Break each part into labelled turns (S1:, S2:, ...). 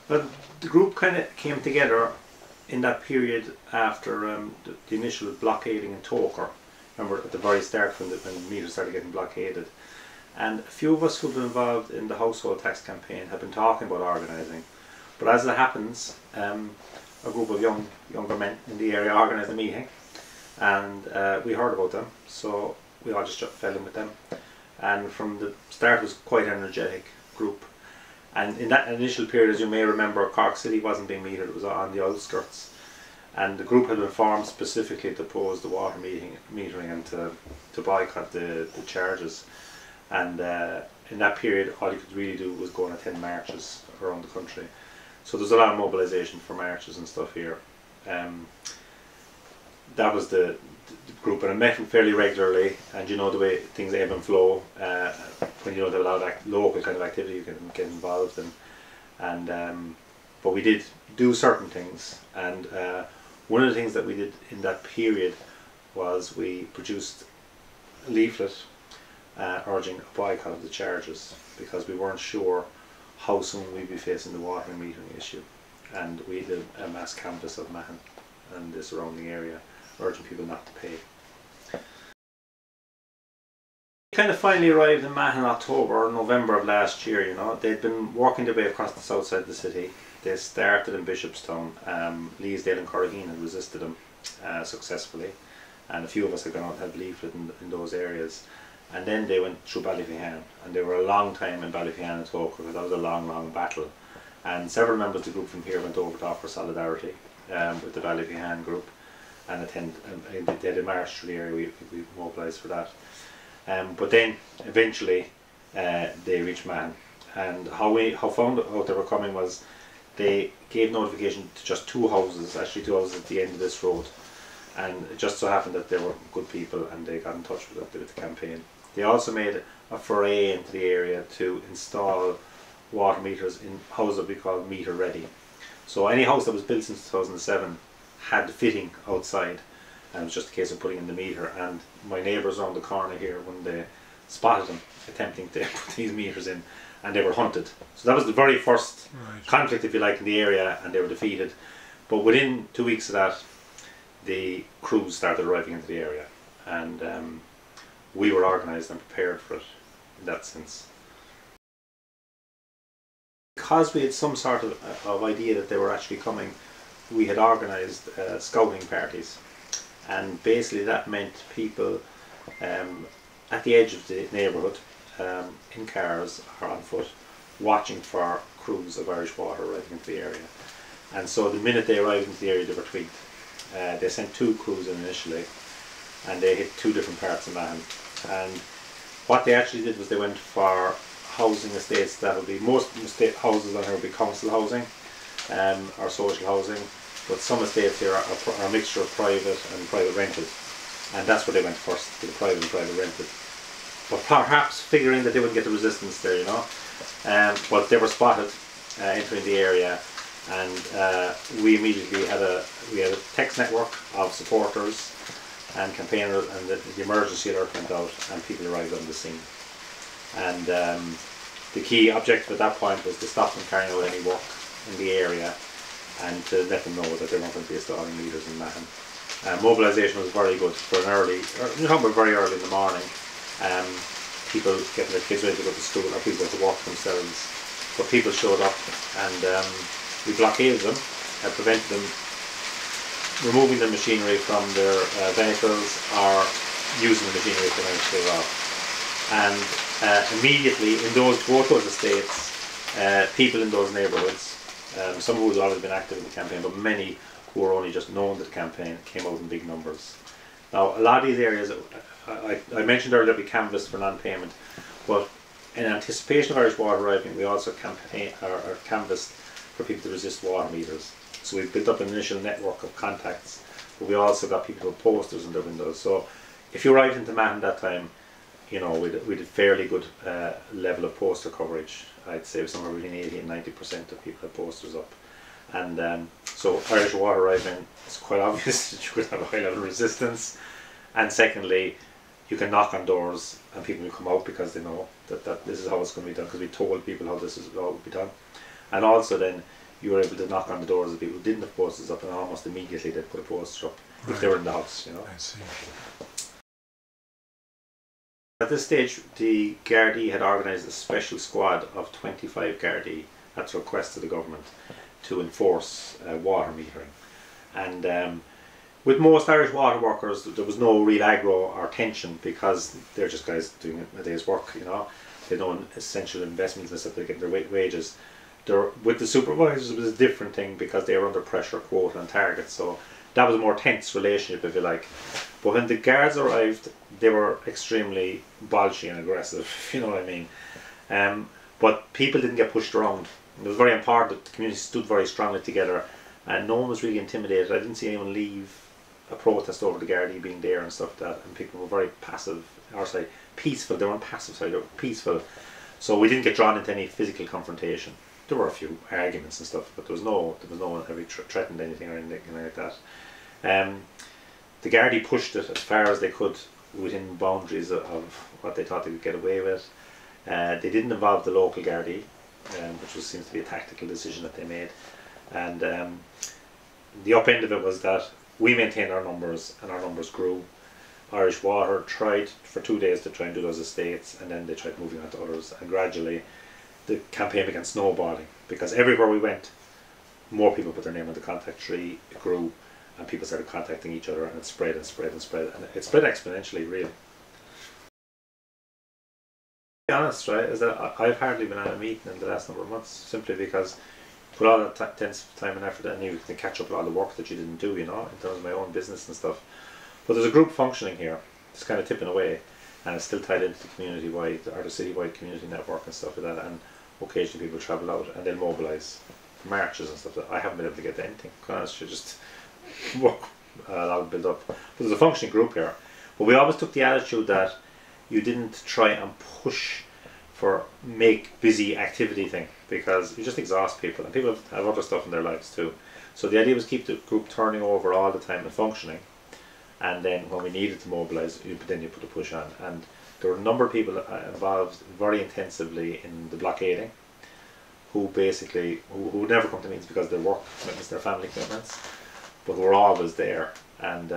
S1: But the group kind of came together in that period after the initial blockading in Toker. Remember at the very start when meters started getting blockaded. And a few of us who've been involved in the household tax campaign have been talking about organising. But as it happens, a group of younger men in the area organised a meeting, and we heard about them, so we all just fell in with them. And from the start it was quite an energetic group. And in that initial period, as you may remember, Cork City wasn't being metered, it was on the outskirts. And the group had been formed specifically to oppose the water metering and to boycott the charges. And in that period, all you could really do was go and attend marches around the country. So there's a lot of mobilisation for marches and stuff here. That was the group, and I met them fairly regularly, and you know the way things ebb and flow, when you know there's a lot of local kind of activity you can get involved in. And but we did do certain things, and one of the things that we did in that period was we produced a leaflet urging a boycott of the charges, because we weren't sure how soon we'd be facing the water and metering issue. And we did a mass canvass of Mahon and the surrounding area, urging people not to pay. We kind of finally arrived in Mahon in October or November of last year. You know, they'd been working their way across the south side of the city. They started in Bishopstown. Leesdale and Corraheen had resisted them successfully, and a few of us had gone out and had leaflet in those areas. And then they went through Ballyfihan, and they were a long time in Ballyfihan and Toker, because that was a long battle. And several members of the group from here went over to offer solidarity with the Ballyfihan group, and they had a march through the area. We mobilised for that. But then eventually they reached Mahon, and how found out they were coming was they gave notification to just two houses at the end of this road, and it just so happened that they were good people and they got in touch with the campaign. They also made a foray into the area to install water meters in houses that we call meter ready. So any house that was built since 2007 had the fitting outside, and it was just a case of putting in the meter. And my neighbours around the corner here, when they spotted them attempting to put these meters in, and they were hunted. So that was the very first conflict, if you like, in the area, and they were defeated. But within 2 weeks of that, the crews started arriving into the area, and we were organised and prepared for it in that sense. Because we had some sort of idea that they were actually coming, we had organised scouting parties, and basically that meant people at the edge of the neighbourhood, in cars or on foot, watching for crews of Irish Water arriving into the area. And so the minute they arrived into the area, they were tweaked. They sent 2 crews in initially, and they hit 2 different parts of Mahon. And what they actually did was they went for housing estates that would be, most houses on here would be council housing or social housing, but some estates here are a mixture of private and private rented, and that's where they went first, to the private and private rented. But perhaps figuring that they wouldn't get the resistance there, you know. But they were spotted entering the area, and we immediately had a text network of supporters and campaigners, and the emergency alert went out, and people arrived on the scene. And the key objective at that point was to stop them carrying out any work in the area, and to let them know that they weren't going to be installing meters in Mahon. Mobilisation was very good for an early, you're talking about very early in the morning. People getting their kids ready to go to school, or people going to work themselves. But people showed up, and we blockaded them, prevented them removing the machinery from their vehicles or using the machinery to manage it off. And immediately in both those estates, people in those neighbourhoods, some who had always been active in the campaign, but many who were only just known to the campaign, came out in big numbers. Now, a lot of these areas, I mentioned earlier we canvassed for non-payment, but in anticipation of Irish Water arriving, we also canvassed for people to resist water meters. So we built up an initial network of contacts, but we also got people with posters in their windows. So if you arrived into Mahon that time, you know, we did fairly good level of poster coverage. I'd say somewhere between 80 and 90% of people had posters up. And so Irish Water arriving, it's quite obvious that you could have a high level of resistance. And secondly, you can knock on doors and people will come out because they know that this is how it's going to be done, because we told people how this is how it will be done. And also then you were able to knock on the doors of people who didn't have posters up, and almost immediately they'd put a poster up if they were in the house, you know.
S2: I see.
S1: At this stage, the Gardaí had organised a special squad of 25 Gardaí at the request of the government to enforce water metering. And with most Irish water workers, there was no real aggro or tension, because they're just guys doing a day's work, you know. They don't essential investments and stuff, they get their wages. With the supervisors, it was a different thing, because they were under pressure, quota and target, so that was a more tense relationship, if you like. But when the guards arrived, they were extremely bolshy and aggressive, if you know what I mean. But people didn't get pushed around. It was very important that the community stood very strongly together, and no one was really intimidated. I didn't see anyone leave a protest over the Gardaí being there and stuff like that, and people were very passive, or sorry, peaceful. They weren't passive, sorry, they were peaceful. So we didn't get drawn into any physical confrontation. There were a few arguments and stuff, but there was no one ever threatened anything or anything like that. The Gardaí pushed it as far as they could within boundaries of what they thought they could get away with. They didn't involve the local Gardaí, which seems to be a tactical decision that they made. And the up end of it was that we maintained our numbers, and our numbers grew. Irish Water tried for 2 days to try and do those estates, and then they tried moving on to others, and gradually the campaign began snowballing, because everywhere we went, more people put their name on the contact tree. It grew, and people started contacting each other, and it spread and spread and spread, and it spread exponentially, really. To be honest, right, is that I've hardly been at a meeting in the last number of months, simply because put all that intense time and effort, and you can catch up with all the work that you didn't do, you know, in terms of my own business and stuff. But there's a group functioning here. It's kind of tipping away, and it's still tied into the community-wide or the city-wide community network and stuff like that. And occasionally people travel out and they'll mobilise for marches and stuff. I haven't been able to get to anything. Honestly, just work a lot of build up. But there's a functioning group here. But we always took the attitude that you didn't try and push for make busy activity thing, because you just exhaust people, and people have other stuff in their lives too. So the idea was keep the group turning over all the time and functioning, and then when we needed to mobilise, then you put a push on. And there were a number of people involved very intensively in the blockading, who basically who never come to meetings because of their work commitments, their family commitments, but were always there. And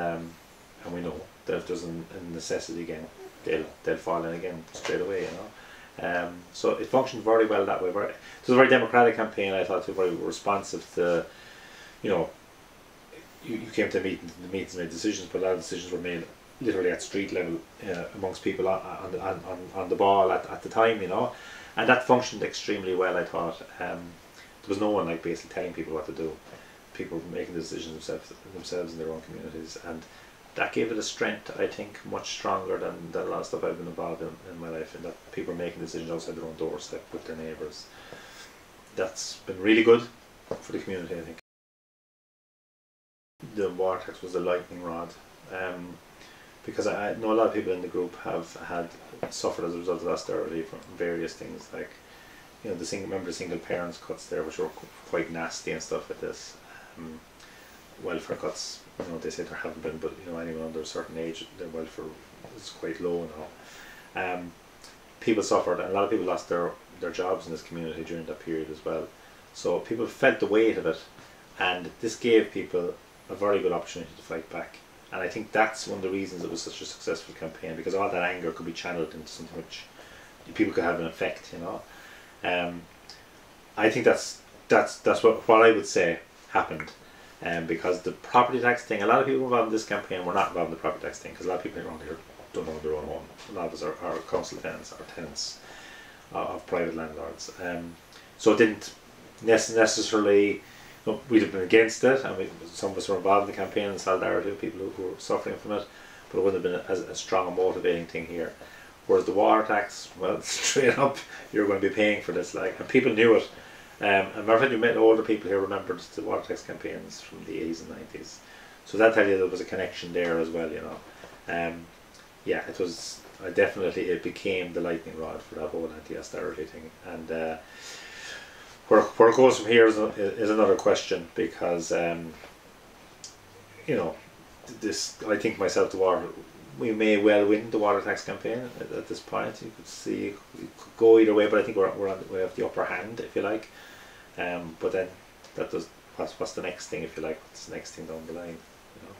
S1: we know that if there's a necessity again, they'll fall in again straight away, you know. So it functioned very well that way. It was a very democratic campaign. I thought, very responsive to, you know, you came to the meetings and made decisions, but a lot of decisions were made literally at street level amongst people on the ball at the time, you know, and that functioned extremely well. I thought there was no one like basically telling people what to do. People were making the decisions themselves in their own communities, and that gave it a strength, I think, much stronger than a lot of stuff I've been involved in my life, and that people are making decisions outside their own doorstep with their neighbours. That's been really good for the community, I think. The water tax was a lightning rod, because I know a lot of people in the group have suffered as a result of austerity from various things, like, you know, the single parents cuts there, which were quite nasty and stuff like this. Welfare cuts, you know, they say there haven't been, but you know, anyone under a certain age, their welfare is quite low now. People suffered, and a lot of people lost their jobs in this community during that period as well. So people felt the weight of it, and this gave people a very good opportunity to fight back. And I think that's one of the reasons it was such a successful campaign, because all that anger could be channeled into something which people could have an effect, you know. I think that's what I would say happened. Because the property tax thing, a lot of people involved in this campaign were not involved in the property tax thing, because a lot of people around here don't own their own home. A lot of us are council tenants or tenants of private landlords. So it didn't necessarily, you know, we'd have been against it, and some of us were involved in the campaign in solidarity with people who were suffering from it, but it wouldn't have been a strong and motivating thing here. Whereas the water tax, well, straight up, you're going to be paying for this, like, and people knew it. And I've you met older people here remembered the water tax campaigns from the 80s and 90s, so that tell you there was a connection there as well, you know. Yeah, it was it became the lightning rod for that whole anti-austerity thing, and where it goes from here is another question, because you know, this, I think myself, we may well win the water tax campaign at this point. You could see it could go either way, but I think we have the upper hand, if you like. But then that does what's the next thing, if you like? What's the next thing down the line? You know?